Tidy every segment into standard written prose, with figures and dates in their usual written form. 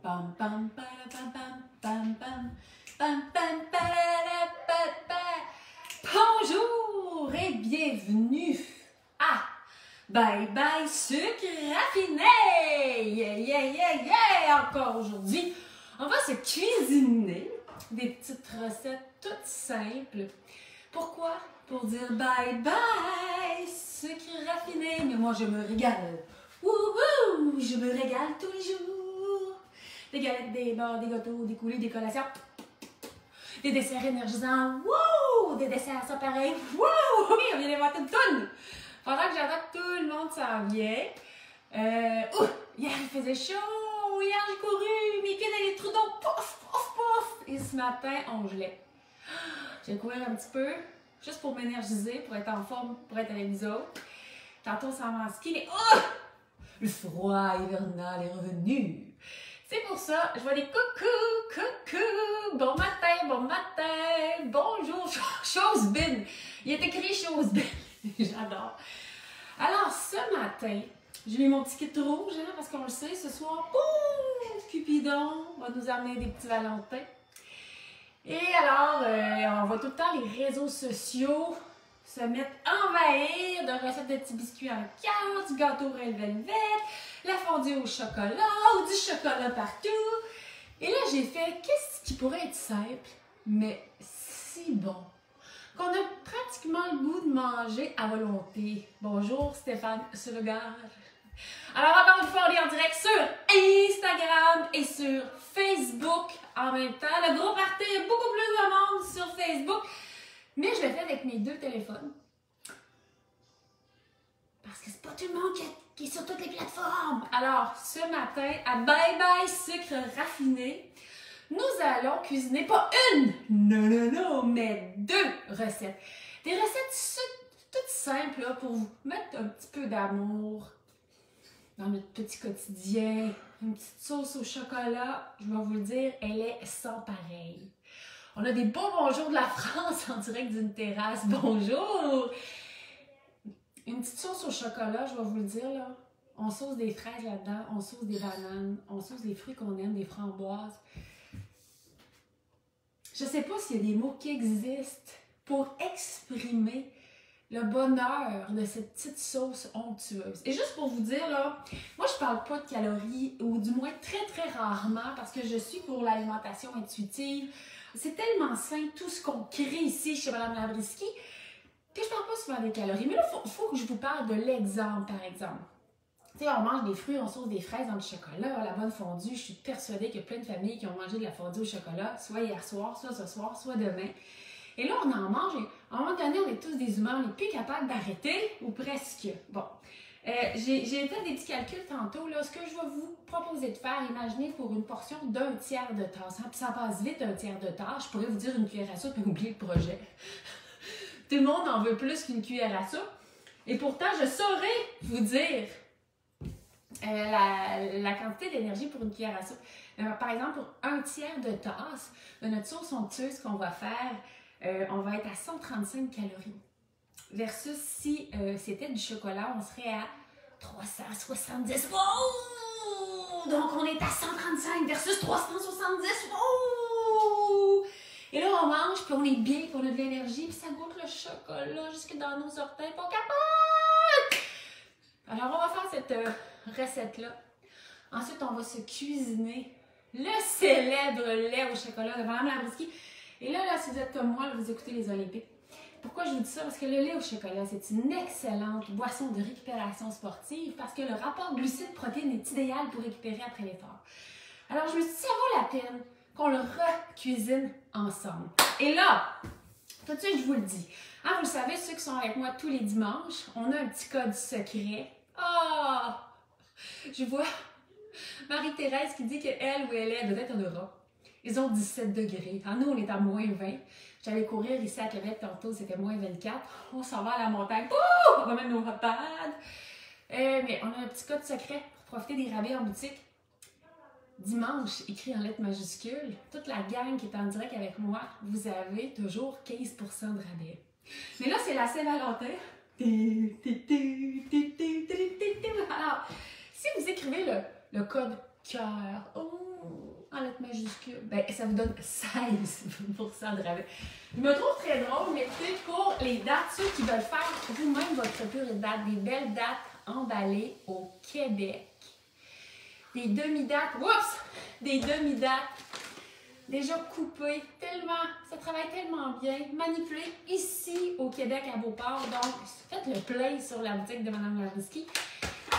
Pam pam para pam pam pam pam pam pam para pa pa. Bonjour et bienvenue à Bye Bye Sucre Raffiné! Yeah, yeah, yeah, yeah! Encore aujourd'hui, on va se cuisiner des petites recettes toutes simples. Pourquoi? Pour dire bye bye sucre raffiné. Mais moi, je me régale. Wouhou! Je me régale tous les jours. Des galettes, des bars, des gâteaux, des coulis, des collations. Des desserts énergisants. Wouh! Des desserts, ça pareil. Wouh! Oui, on vient d'inventer une toune. Pendant que j'attends que tout le monde s'en vient. Hier, il faisait chaud. Hier, j'ai couru. Mes pieds dans les trous d'eau. Pouf, pouf, pouf. Et ce matin, on gelait. J'ai couru un petit peu, juste pour m'énergiser, pour être en forme, pour être avec vous autres. Tantôt, on s'en va en ski, mais le froid hivernal est revenu. C'est pour ça, je vois des coucou, bon matin, bonjour, chose bin. Il est écrit chose bin. J'adore. Alors, ce matin, j'ai mis mon petit kit rouge, hein, parce qu'on le sait, ce soir, Cupidon va nous amener des petits Valentins. Et alors, on voit tout le temps les réseaux sociaux se mettre envahir de recettes de petits biscuits en cœur, du gâteau Red Velvet, la fondue au chocolat ou du chocolat partout. Et là, j'ai fait, qu'est-ce qui pourrait être simple, mais si bon, qu'on a pratiquement le goût de manger à volonté. Bonjour Stéphane Sulgard. Alors encore une fois, on est en direct sur Instagram et sur Facebook en même temps. Le gros party, il y a beaucoup plus de monde sur Facebook. Mais je le fais avec mes deux téléphones. Parce que c'est pas tout le monde qui est sur toutes les plateformes. Alors, ce matin, à Bye Bye Sucre Raffiné, nous allons cuisiner pas une, non, mais deux recettes. Des recettes toutes simples là, pour vous mettre un petit peu d'amour dans notre petit quotidien. Une petite sauce au chocolat, je vais vous le dire, elle est sans pareil. On a des beaux bonjours de la France en direct d'une terrasse. Bonjour! Une petite sauce au chocolat, je vais vous le dire, là. On sauce des fraises là-dedans, on sauce des bananes, on sauce des fruits qu'on aime, des framboises. Je ne sais pas s'il y a des mots qui existent pour exprimer le bonheur de cette petite sauce onctueuse. Et juste pour vous dire, là, moi je parle pas de calories, ou du moins très très rarement, parce que je suis pour l'alimentation intuitive. C'est tellement sain tout ce qu'on crée ici chez Mme Labriski que je parle pas souvent des calories. Mais là, il faut que je vous parle de l'exemple, par exemple. Tu sais, on mange des fruits, on sauce des fraises dans le chocolat, la bonne fondue. Je suis persuadée qu'il y a plein de familles qui ont mangé de la fondue au chocolat, soit hier soir, soit ce soir, soit demain. Et là, on en mange et à un moment donné, on est tous des humains, on n'est plus capable d'arrêter, ou presque. Bon, j'ai fait des petits calculs tantôt. Là, ce que je vais vous proposer de faire, imaginez pour une portion d'un tiers de tasse. Hein, puis ça passe vite, un tiers de tasse. Je pourrais vous dire une cuillère à soupe et oublier le projet. Tout le monde en veut plus qu'une cuillère à soupe. Et pourtant, je saurais vous dire la quantité d'énergie pour une cuillère à soupe. Par exemple, pour un tiers de tasse de notre sauce onctueuse qu'on va faire, on va être à 135 calories. Versus si c'était du chocolat, on serait à 370. Oh! Donc on est à 135 versus 370. Oh! Et là on mange, puis on est bien, puis on a de l'énergie, puis ça goûte le chocolat jusque dans nos orteils, puis on capote! Alors on va faire cette recette-là. Ensuite, on va se cuisiner le célèbre lait au chocolat de Mme Labriski. Et là, si vous êtes comme moi, là, vous écoutez les Olympiques. Pourquoi je vous dis ça? Parce que le lait au chocolat, c'est une excellente boisson de récupération sportive parce que le rapport glucides-protéines est idéal pour récupérer après l'effort. Alors, je me suis dit, ça vaut la peine qu'on le recuisine ensemble. Et là, tout de suite, je vous le dis. Hein, vous le savez, ceux qui sont avec moi tous les dimanches, on a un petit code secret. Ah! Je vois Marie-Thérèse qui dit qu'elle ou elle est peut-être en Europe. Ils ont 17 degrés. Nous, on est à moins 20. J'allais courir ici à Québec tantôt, c'était moins 24. On s'en va à la montagne. On va mettre nos hot pads. Mais on a un petit code secret pour profiter des rabais en boutique. Dimanche, écrit en lettres majuscules, toute la gang qui est en direct avec moi, vous avez toujours 15% de rabais. Mais là, c'est la Saint-Valentin. Alors, si vous écrivez le code cœur. Oh, en lettres majuscules. Ben, ça vous donne 16% de rabais. Je me trouve très drôle, mais tu sais, pour les dates, ceux qui veulent faire vous-même votre pure date, des belles dates emballées au Québec. Des demi-dates, oups! Des demi-dates déjà coupées, tellement, ça travaille tellement bien, manipulé ici au Québec à Beauport. Donc, faites le play sur la boutique de Mme Labriskie.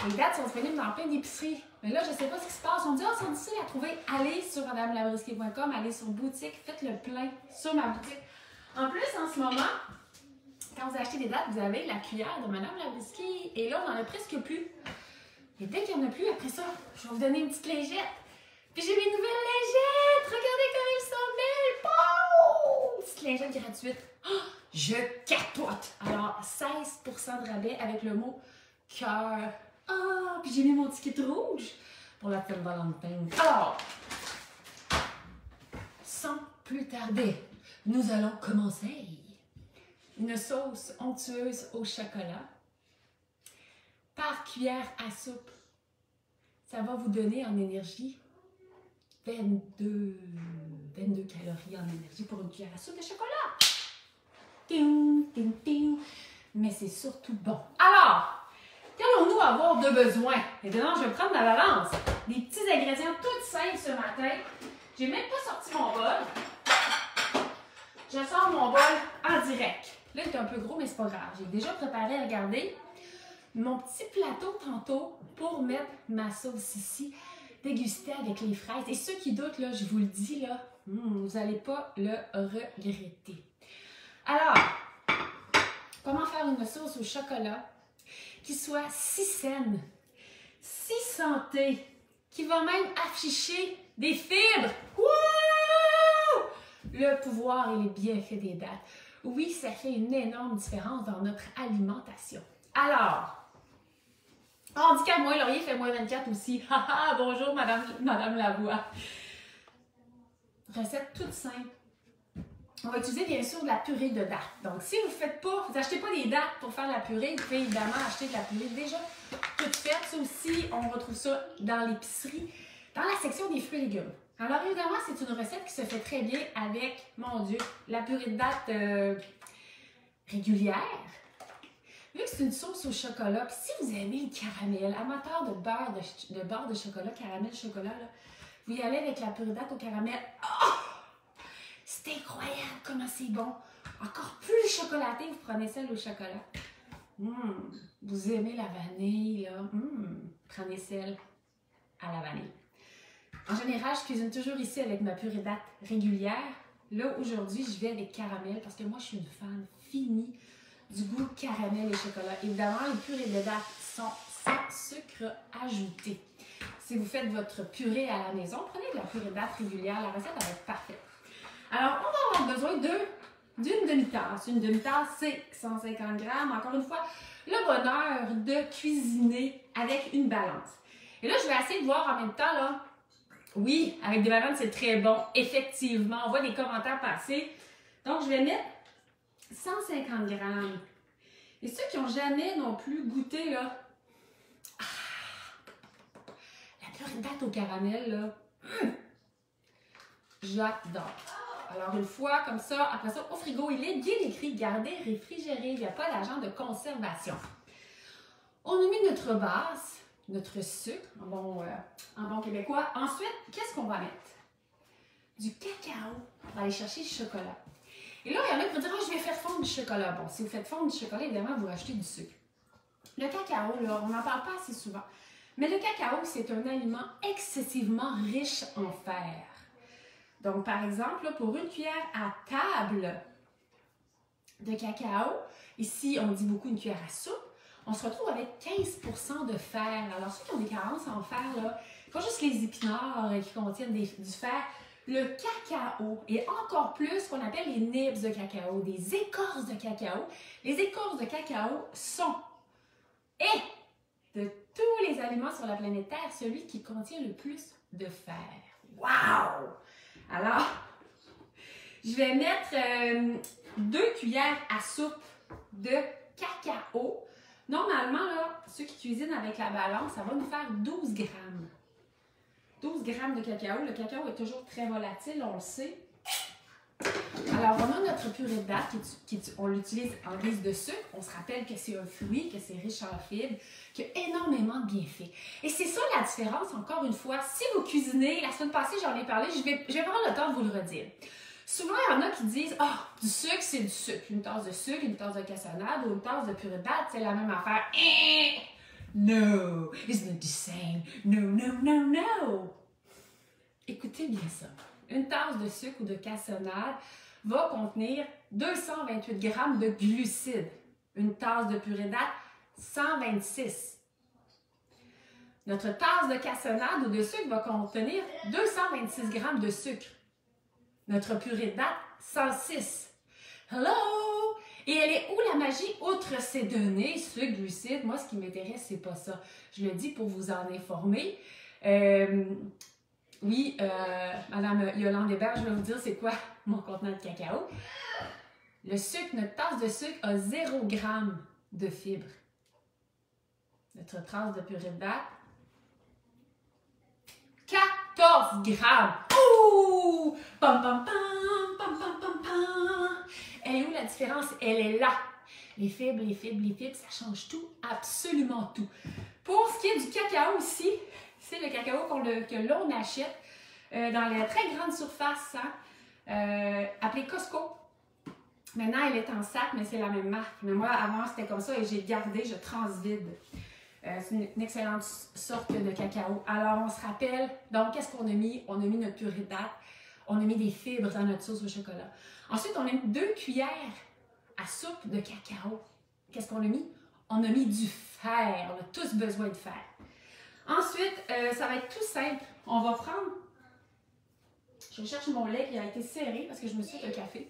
Les dates sont disponibles dans plein d'épiceries. Mais là, je ne sais pas ce qui se passe. On me dit, ah, c'est difficile à trouver. Allez sur madamelabriskie.com, allez sur boutique, faites le plein sur ma boutique. En plus, en ce moment, quand vous achetez des dates, vous avez la cuillère de Mme Labriskie. Et là, on n'en a presque plus. Et dès qu'il n'y en a plus, après ça, je vais vous donner une petite légette. Puis j'ai mes nouvelles légettes! Regardez comme elles sont belles! Oh! Petite lingette gratuite. Oh, je capote! Alors, 16% de rabais avec le mot cœur. Ah! Puis j'ai mis mon ticket rouge pour la fête Valentine. Alors, sans plus tarder, nous allons commencer. Une sauce onctueuse au chocolat. Par cuillère à soupe. Ça va vous donner en énergie 22 calories en énergie pour une cuillère à soupe de chocolat. Ting, ting, ting. Mais c'est surtout bon. Alors, qu'allons-nous avoir de besoin? Maintenant, je vais prendre ma balance. Des petits ingrédients tout simples ce matin. J'ai même pas sorti mon bol. Je sors mon bol en direct. Là, il est un peu gros, mais c'est pas grave. J'ai déjà préparé, regardez, mon petit plateau tantôt pour mettre ma sauce ici. Déguster avec les fraises. Et ceux qui doutent, là, je vous le dis, là, vous n'allez pas le regretter. Alors, comment faire une sauce au chocolat qui soit si saine, si santé, qui va même afficher des fibres? Wouh! Le pouvoir et les bienfaits des dattes. Oui, ça fait une énorme différence dans notre alimentation. Alors, handicap moins laurier fait moins 24 aussi. Haha, bonjour Madame Lavoie. Recette toute simple. On va utiliser bien sûr de la purée de dattes. Donc si vous n'achetez pas des dattes pour faire la purée, vous pouvez évidemment acheter de la purée déjà toute faite. Ça aussi, on retrouve ça dans l'épicerie, dans la section des fruits et légumes. Alors évidemment, c'est une recette qui se fait très bien avec, mon Dieu, la purée de dattes régulière. Vu que c'est une sauce au chocolat, puis si vous aimez le caramel, amateur de beurre de chocolat, caramel chocolat, là, vous y allez avec la purée de dattes au caramel. Oh! C'est incroyable comment c'est bon. Encore plus chocolaté, vous prenez celle au chocolat. Vous aimez la vanille, là. Prenez celle à la vanille. En général, je cuisine toujours ici avec ma purée de dattes régulière. Là, aujourd'hui, je vais avec caramel parce que moi, je suis une fan finie du goût caramel et chocolat. Évidemment, les purées de dattes sont sans sucre ajouté. Si vous faites votre purée à la maison, prenez de la purée de dattes régulière. La recette va être parfaite. Alors, on va avoir besoin d'une demi-tasse. Une demi-tasse, c'est 150 grammes. Encore une fois, le bonheur de cuisiner avec une balance. Et là, je vais essayer de voir en même temps, là. Oui, avec des balances, c'est très bon. Effectivement, on voit des commentaires passer. Donc, je vais mettre 150 grammes. Et ceux qui n'ont jamais non plus goûté, là, la purée de dattes au caramel, là, j'adore. Alors, une fois comme ça, après ça, au frigo, il est bien écrit « Garder réfrigéré ». Il n'y a pas d'agent de conservation. On a mis notre base, notre sucre, en bon québécois. Ensuite, qu'est-ce qu'on va mettre? Du cacao. On va aller chercher du chocolat. Et là, il y en a qui vont dire « Ah, je vais faire fondre du chocolat ». Bon, si vous faites fondre du chocolat, évidemment, vous rajoutez du sucre. Le cacao, là, on n'en parle pas assez souvent. Mais le cacao, c'est un aliment excessivement riche en fer. Donc, par exemple, là, pour une cuillère à table de cacao, ici, on dit beaucoup une cuillère à soupe, on se retrouve avec 15% de fer. Alors, ceux qui ont des carences en fer, là, pas juste les épinards qui contiennent du fer, le cacao et encore plus ce qu'on appelle les nibs de cacao, des écorces de cacao. Les écorces de cacao sont, de tous les aliments sur la planète Terre, celui qui contient le plus de fer. Wow! Alors, je vais mettre 2 cuillères à soupe de cacao. Normalement, là, ceux qui cuisinent avec la balance, ça va nous faire 12 grammes. 12 g de cacao. Le cacao est toujours très volatile, on le sait. Alors, on a notre purée de date, on l'utilise en guise de sucre. On se rappelle que c'est un fruit, que c'est riche en fibres, qui a énormément de bienfaits. Et c'est ça la différence, encore une fois. Si vous cuisinez, la semaine passée, j'en ai parlé, je vais prendre le temps de vous le redire. Souvent, il y en a qui disent « Ah, du sucre, c'est du sucre. Une tasse de sucre, une tasse de cassonade ou une tasse de purée de date, c'est la même affaire. » No, it's not the same. No, no, no, no. Écoutez bien ça. Une tasse de sucre ou de cassonade va contenir 228 g de glucides. Une tasse de purée de date, 126. Notre tasse de cassonade ou de sucre va contenir 226 g de sucre. Notre purée de date, 106. Hello! Et elle est où la magie? Outre ces données, sucre, glucides, moi, ce qui m'intéresse, c'est pas ça. Je le dis pour vous en informer. Oui, Madame Yolande Hébert, je vais vous dire c'est quoi mon contenant de cacao. Le sucre, notre tasse de sucre a 0 g de fibres. Notre tasse de purée de date, 14 grammes. Ouh! Pam, pam, pam, pam, pam, pam, pam. Elle est où la différence? Elle est là. Les fibres, les fibres, les fibres, ça change tout, absolument tout. Pour ce qui est du cacao aussi, c'est le cacao que l'on achète dans les très grandes surfaces, hein, appelée Costco. Maintenant, elle est en sac, mais c'est la même marque. Mais moi, avant, c'était comme ça et j'ai gardé, je transvide. C'est une excellente sorte de cacao. Alors, on se rappelle, donc, qu'est-ce qu'on a mis? On a mis notre purée de date, on a mis des fibres dans notre sauce au chocolat. Ensuite, on a mis 2 cuillères à soupe de cacao. Qu'est-ce qu'on a mis? On a mis du fer. On a tous besoin de fer. Ensuite, ça va être tout simple. On va prendre, je cherche mon lait qui a été serré parce que je me suis fait un café,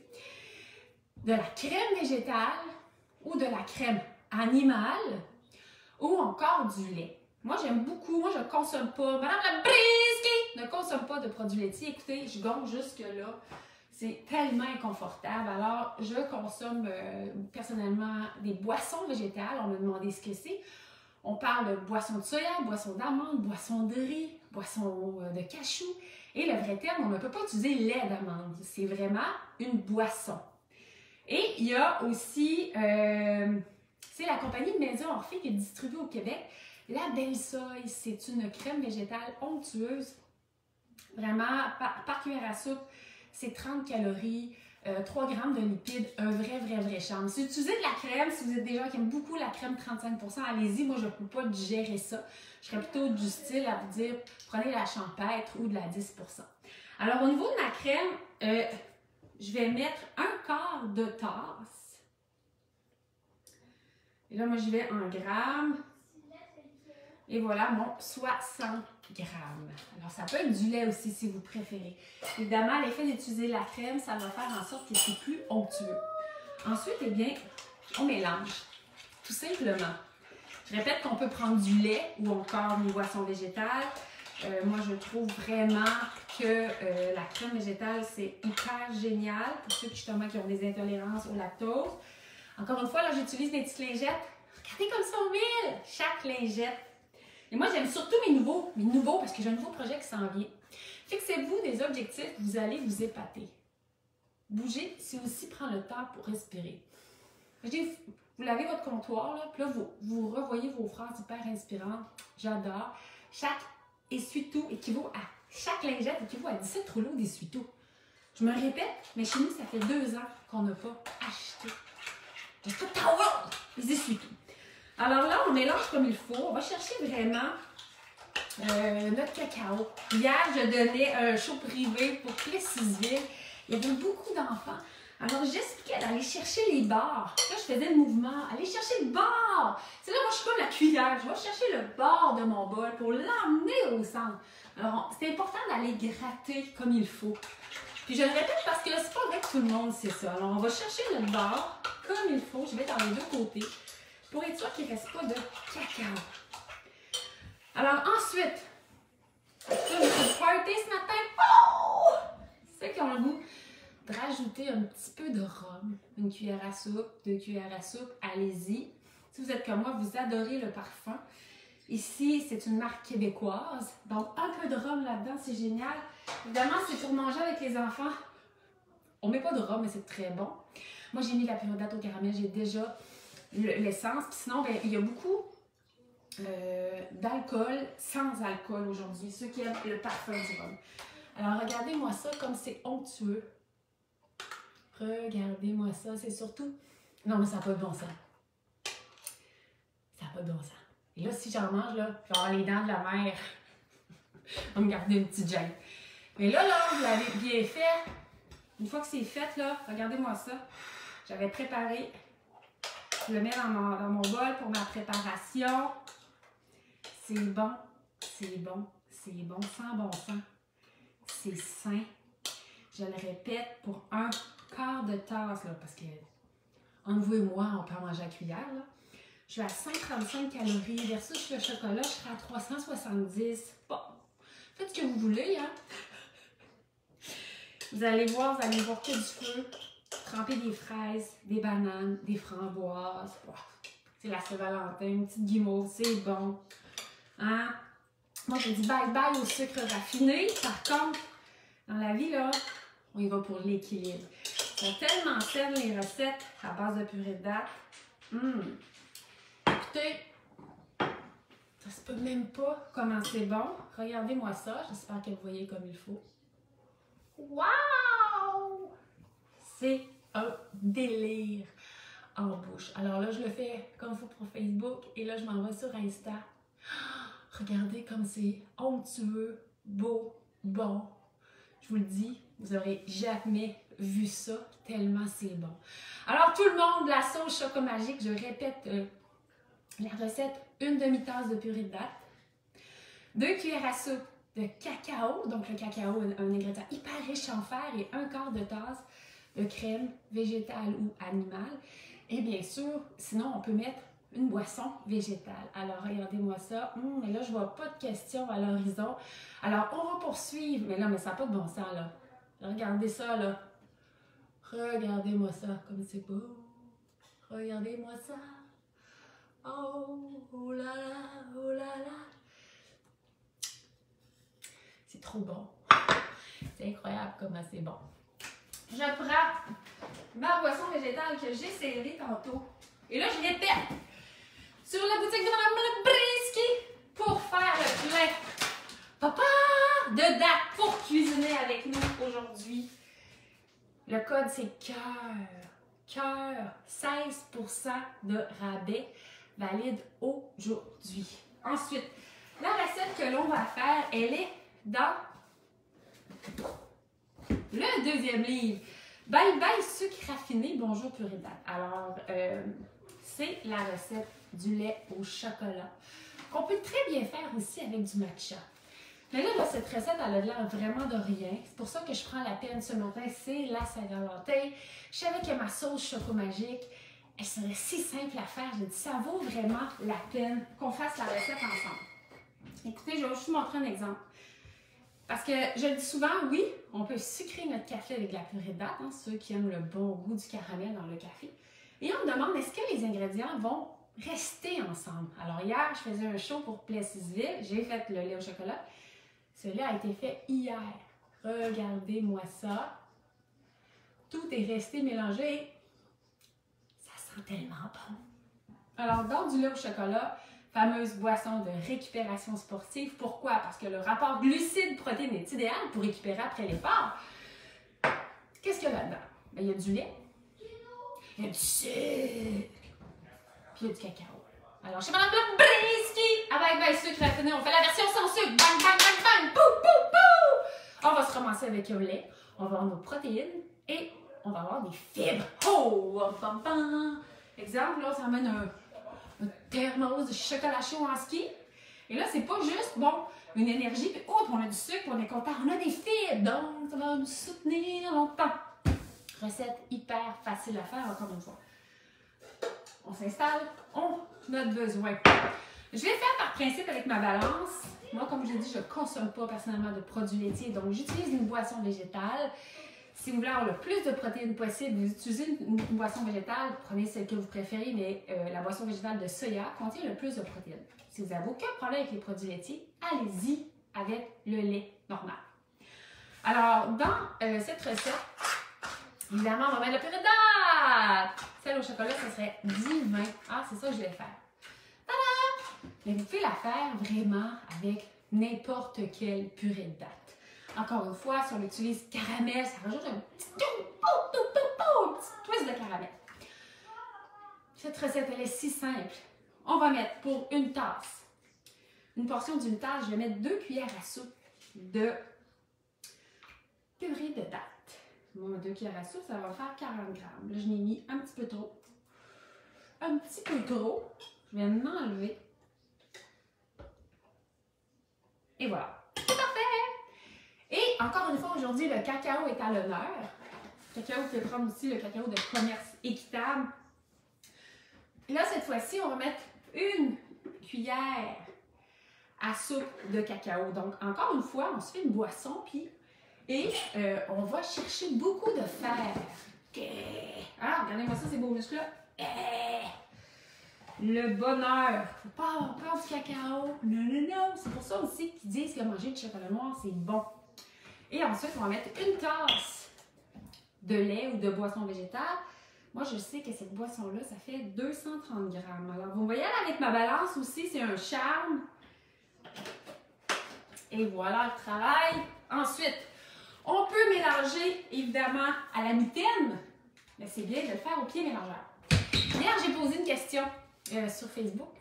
de la crème végétale ou de la crème animale ou encore du lait. Moi, j'aime beaucoup. Moi, je ne consomme pas. Madame la Brisky ne consomme pas de produits laitiers. Écoutez, je gonfle jusque-là. C'est tellement inconfortable. Alors, je consomme personnellement des boissons végétales. On m'a demandé ce que c'est. On parle de boissons de soya, boissons d'amande, boissons de riz, boissons de cachou. Et le vrai terme, on ne peut pas utiliser lait d'amande. C'est vraiment une boisson. Et il y a aussi, c'est la compagnie Maison Orphée qui est distribuée au Québec. La Belle Soy, c'est une crème végétale onctueuse. Vraiment, par cuillère à soupe, c'est 30 calories, 3 grammes de lipides, un vrai charme. Si vous utilisez de la crème, si vous êtes des gens qui aiment beaucoup la crème 35%, allez-y, moi je ne peux pas digérer ça. Je serais plutôt du style à vous dire, prenez la champêtre ou de la 10%. Alors au niveau de ma crème, je vais mettre 1/4 de tasse. Et là, moi j'y vais en grammes. Et voilà mon 60 grammes. Alors, ça peut être du lait aussi si vous préférez. Évidemment, l'effet d'utiliser la crème, ça va faire en sorte que c'est plus onctueux. Ensuite, eh bien, on mélange. Tout simplement. Je répète qu'on peut prendre du lait ou encore une boisson végétale. Moi, je trouve vraiment que la crème végétale, c'est hyper génial pour ceux justement qui ont des intolérances au lactose. Encore une fois, là, j'utilise des petites lingettes. Regardez comme ça, mille! Chaque lingette. Et moi, j'aime surtout mes nouveaux, parce que j'ai un nouveau projet qui s'en vient. Fixez-vous des objectifs, vous allez vous épater. Bouger, c'est aussi prendre le temps pour respirer. Vous lavez votre comptoir, là, puis là, vous revoyez vos phrases hyper inspirantes. J'adore. Chaque essuie-tout équivaut à, chaque lingette équivaut à 17 rouleaux d'essuie-tout. Je me répète, mais chez nous, ça fait 2 ans qu'on n'a pas acheté. Les essuie-tout. Alors là, on mélange comme il faut. On va chercher vraiment notre cacao. Hier, je donnais un show privé pour Plessisville. Il y avait beaucoup d'enfants. Alors, j'expliquais d'aller chercher les barres. Là, je faisais le mouvement. Aller chercher le bord. C'est là, moi, je suis comme la cuillère. Je vais chercher le bord de mon bol pour l'emmener au centre. Alors, c'est important d'aller gratter comme il faut. Puis, je le répète parce que c'est pas vrai que tout le monde sait ça. Alors, on va chercher le bord comme il faut. Je vais dans les deux côtés. Pour être sûr qu'il ne reste pas de cacao. Alors ensuite, c'est notre party ce matin. Oh! Ceux qui ont le goût de rajouter un petit peu de rhum, une cuillère à soupe, 2 cuillères à soupe, allez-y. Si vous êtes comme moi, vous adorez le parfum. Ici, c'est une marque québécoise. Donc, un peu de rhum là-dedans, c'est génial. Évidemment, c'est pour manger avec les enfants. On ne met pas de rhum, mais c'est très bon. Moi, j'ai mis la purée de date au caramel. J'ai déjà l'essence. Puis sinon, ben, il y a beaucoup d'alcool sans alcool aujourd'hui. Ceux qui aiment le parfum du rhum. Alors, regardez-moi ça comme c'est onctueux. Regardez-moi ça. C'est surtout... Non, mais ça n'a pas de bon sens. Ça n'a pas de bon sens. Et là, si j'en mange, là, je vais avoir les dents de la mère. On va me garder une petite gêne. Mais là, vous l'avez bien fait. Une fois que c'est fait, là, regardez-moi ça. J'avais préparé. Je le mets dans mon bol pour ma préparation. C'est bon, c'est bon, c'est bon, sans bon sens. C'est sain. Je le répète pour un quart de tasse, là, parce que entre vous et moi, on peut en manger à cuillère, là. Je suis à 135 calories versus le chocolat, je serai à 370. Bon, faites ce que vous voulez, hein. Vous allez voir que du feu. Tremper des fraises, des bananes, des framboises. Wow. C'est la Saint-Valentin, une petite guimauve, c'est bon. Hein? Moi, je dis bye-bye au sucre raffiné. Par contre, dans la vie, là, on y va pour l'équilibre. Sont tellement saines les recettes à base de purée de date. Écoutez, ça se peut même pas comment c'est bon. Regardez-moi ça. J'espère que vous voyez comme il faut. Wow! C'est un délire en bouche. Alors là, je le fais comme il faut pour Facebook et là, je m'en vais sur Insta. Regardez comme c'est onctueux, beau, bon. Je vous le dis, vous n'aurez jamais vu ça tellement c'est bon. Alors tout le monde, la sauce Choco Magique, je répète la recette, une demi-tasse de purée de date, 2 cuillères à soupe de cacao, donc le cacao est un ingrédient hyper riche en fer et un quart de tasse de crème végétale ou animale. Et bien sûr, sinon on peut mettre une boisson végétale. Alors regardez-moi ça. Mais là, je vois pas de questions à l'horizon. Alors on va poursuivre. Mais là, mais ça n'a pas de bon sens là. Regardez ça là. Regardez-moi ça comme c'est beau. Regardez-moi ça. Oh, oh là là, oh là là. C'est trop bon. C'est incroyable comment c'est bon. Je prends ma boisson végétale que j'ai serrée tantôt. Et là, je répète. Sur la boutique de Mme Brisky pour faire le plein. Papa de date pour cuisiner avec nous aujourd'hui. Le code, c'est cœur. Cœur. 16% de rabais valide aujourd'hui. Ensuite, la recette que l'on va faire, elle est dans le deuxième livre. Bye bye sucre raffiné, bonjour purée de date. Alors, c'est la recette du lait au chocolat qu'on peut très bien faire aussi avec du matcha. Mais là, cette recette, elle a l'air vraiment de rien. C'est pour ça que je prends la peine ce matin, c'est la Saint-Valentin. Je savais que ma sauce Choco Magique, elle serait si simple à faire. J'ai dit, ça vaut vraiment la peine qu'on fasse la recette ensemble. Écoutez, je vais juste vous montrer un exemple. Parce que je le dis souvent, oui, on peut sucrer notre café avec de la purée de date, hein, ceux qui aiment le bon goût du caramel dans le café. Et on me demande, est-ce que les ingrédients vont rester ensemble? Alors hier, je faisais un show pour Plessisville, j'ai fait le lait au chocolat. Celui-là a été fait hier. Regardez-moi ça. Tout est resté mélangé. Ça sent tellement bon. Alors, dans du lait au chocolat, fameuse boisson de récupération sportive. Pourquoi? Parce que le rapport glucides-protéines est idéal pour récupérer après l'effort. Qu'est-ce qu'il y a là-dedans? Bien, il y a du lait, il y a du sucre, puis il y a du cacao. Alors, chez Mme Brisky, avec sucre raffiné, on fait la version sans sucre. Bang, bang, bang, bang, pou, pou, pou. On va se ramasser avec un lait, on va avoir nos protéines et on va avoir des fibres. Oh, bam, bam. Exemple, là, ça amène un thermos de chocolat chaud en ski. Et là, c'est pas juste, bon, une énergie, puis hop, on a du sucre, on est content, on a des fibres, donc ça va nous soutenir longtemps. Recette hyper facile à faire, encore une fois. On s'installe, on a besoin. Je vais faire par principe avec ma balance. Moi, comme je dis, je ne consomme pas personnellement de produits laitiers, donc j'utilise une boisson végétale. Si vous voulez avoir le plus de protéines possible, vous utilisez une boisson végétale, prenez celle que vous préférez, mais la boisson végétale de soya contient le plus de protéines. Si vous n'avez aucun problème avec les produits laitiers, allez-y avec le lait normal. Alors, dans cette recette, évidemment, on va mettre le purée de date. Celle au chocolat, ce serait divin. Ah, c'est ça que je vais faire. Tada! Mais vous pouvez la faire vraiment avec n'importe quelle purée de date. Encore une fois, si on utilise caramel, ça rajoute un petit twist de caramel. Cette recette, elle est si simple. On va mettre pour une tasse, une portion d'une tasse, je vais mettre 2 cuillères à soupe de purée de date. Bon, 2 cuillères à soupe, ça va faire 40 grammes. Là, je l'ai mis un petit peu trop. Un petit peu trop. Je vais m'enlever. Et voilà. C'est parfait! Et encore une fois, aujourd'hui, le cacao est à l'honneur. Le cacao, vous pouvez prendre aussi le cacao de commerce équitable. Et là, cette fois-ci, on va mettre une cuillère à soupe de cacao. Donc, encore une fois, on se fait une boisson, et on va chercher beaucoup de fer. Alors, regardez-moi ça, ces beaux muscles-là. Le bonheur. Faut pas avoir peur du cacao. Non, non, non. C'est pour ça aussi qu'ils disent que manger du chocolat noir, c'est bon. Et ensuite, on va mettre une tasse de lait ou de boisson végétale. Moi, je sais que cette boisson-là, ça fait 230 grammes. Alors, vous voyez, avec ma balance aussi, c'est un charme. Et voilà le travail. Ensuite, on peut mélanger, évidemment, à la mitaine. Mais c'est bien de le faire au pied mélangeur. Hier, j'ai posé une question sur Facebook.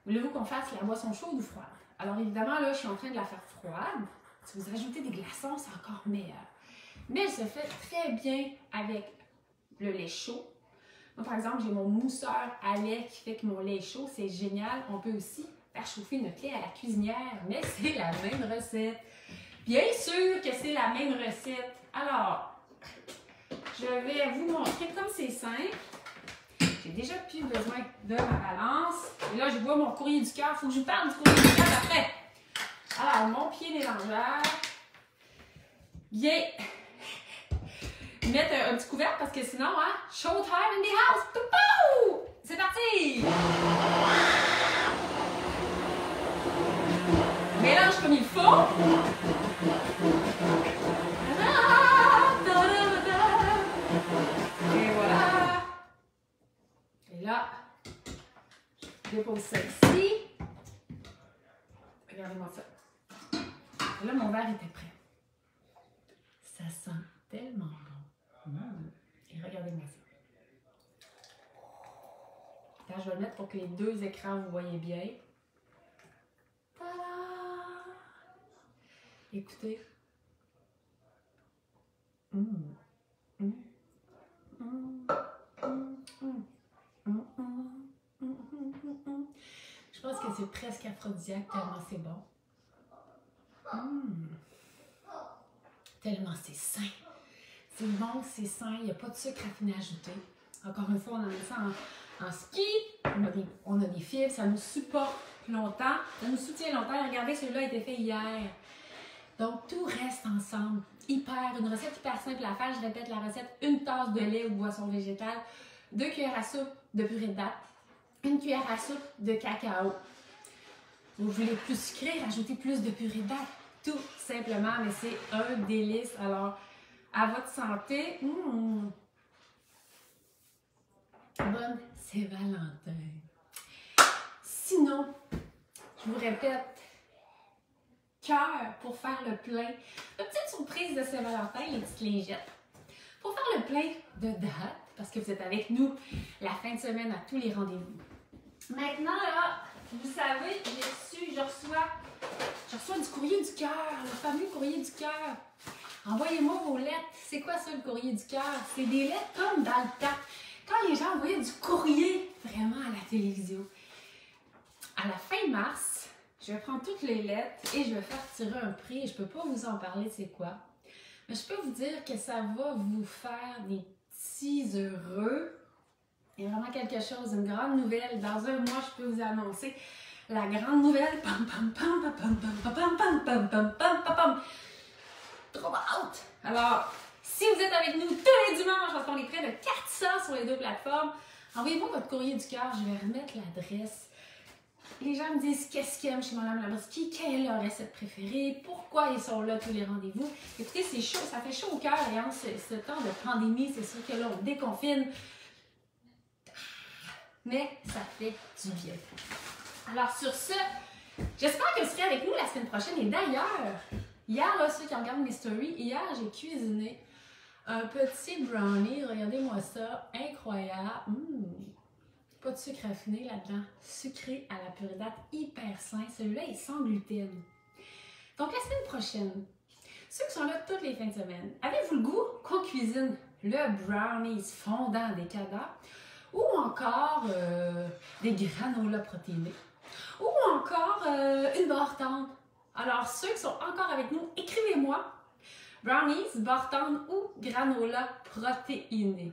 Voulez-vous qu'on fasse la boisson chaude ou froide? Alors, évidemment, là, je suis en train de la faire froide. Si vous ajoutez des glaçons, c'est encore meilleur. Mais elle se fait très bien avec le lait chaud. Moi, par exemple, j'ai mon mousseur à lait qui fait que mon lait est chaud. C'est génial. On peut aussi faire chauffer notre lait à la cuisinière, mais c'est la même recette. Bien sûr que c'est la même recette. Alors, je vais vous montrer comme c'est simple. J'ai déjà plus besoin de ma balance. Et là, je vois mon courrier du cœur. Il faut que je vous parle du courrier du cœur après. Alors, mon pied mélangeur. Bien. Mettre un petit couvercle parce que sinon, hein, showtime in the house. Poupou! C'est parti! Mélange comme il faut. Et voilà. Et là, je dépose ça ici. Regardez-moi ça. Et là, mon verre était prêt. Ça sent tellement bon. Et regardez-moi ça. Là, je vais le mettre pour que les deux écrans, vous voyez bien. Ta-da! Écoutez. Je pense que c'est presque aphrodisiaque tellement c'est bon. Tellement c'est sain. C'est bon, c'est sain, il n'y a pas de sucre raffiné ajouté. Encore une fois, on a mis ça en ski. On a des fibres, ça nous supporte longtemps. Ça nous soutient longtemps. Regardez, celui-là a été fait hier. Donc, tout reste ensemble. Une recette hyper simple à faire. Je répète la recette, une tasse de lait ou de boisson végétale, 2 cuillères à soupe de purée de date, 1 cuillère à soupe de cacao. Vous voulez plus sucré, rajoutez plus de purée de date. Tout simplement, mais c'est un délice. Alors, à votre santé. Bonne Saint-Valentin. Sinon, je vous répète, cœur pour faire le plein. Une petite surprise de Saint-Valentin, les petites lingettes. Pour faire le plein de date, parce que vous êtes avec nous la fin de semaine à tous les rendez-vous. Maintenant, là, vous savez, je reçois du courrier du cœur, le fameux courrier du cœur. Envoyez-moi vos lettres. C'est quoi ça, le courrier du cœur? C'est des lettres comme dans le temps. Quand les gens envoyaient du courrier vraiment à la télévision. À la fin mars, je vais prendre toutes les lettres et je vais faire tirer un prix. Je ne peux pas vous en parler, c'est quoi. Mais je peux vous dire que ça va vous faire des petits heureux. Il y a vraiment quelque chose, une grande nouvelle. Dans un mois, je peux vous annoncer la grande nouvelle. Pam, pam, pam, pam, pam, pam, pam, pam, pam, pam, pam, pam, pam. Trop hâte! Alors, Si vous êtes avec nous tous les dimanches, parce qu'on est près de 400 sur les 2 plateformes, envoyez-moi votre courrier du cœur, je vais remettre l'adresse. Les gens me disent qu'est-ce qu'ils aiment chez Mme Labroski, quelle est leur recette préférée, pourquoi ils sont là tous les rendez-vous. Écoutez, c'est chaud, ça fait chaud au cœur et en ce temps de pandémie, c'est sûr que là, on déconfine. Mais ça fait du bien. Alors sur ce, j'espère que vous serez avec nous la semaine prochaine. Et d'ailleurs, hier, là, ceux qui regardent mes stories, hier, j'ai cuisiné un petit brownie. Regardez-moi ça, incroyable. Pas de sucre raffiné là-dedans. Sucré à la purée date, hyper sain. Celui-là est sans gluten. Donc la semaine prochaine, ceux qui sont là toutes les fins de semaine, avez-vous le goût qu'on cuisine le brownies fondant décadent ou encore des granolas protéinés ou encore une barre tendre? Alors ceux qui sont encore avec nous, écrivez-moi brownies, barre tendre ou granola protéiné.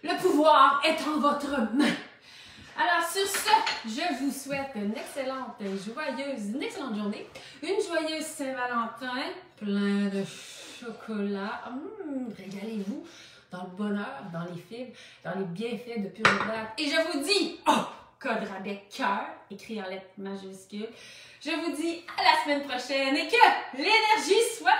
Le pouvoir est en votre main. Alors sur ce, je vous souhaite une excellente journée, une joyeuse Saint-Valentin, plein de chocolat. Régalez-vous dans le bonheur, dans les fibres, dans les bienfaits de purée date. Et je vous dis, code rabais cœur, écrit en lettres majuscules. Je vous dis à la semaine prochaine et que l'énergie soit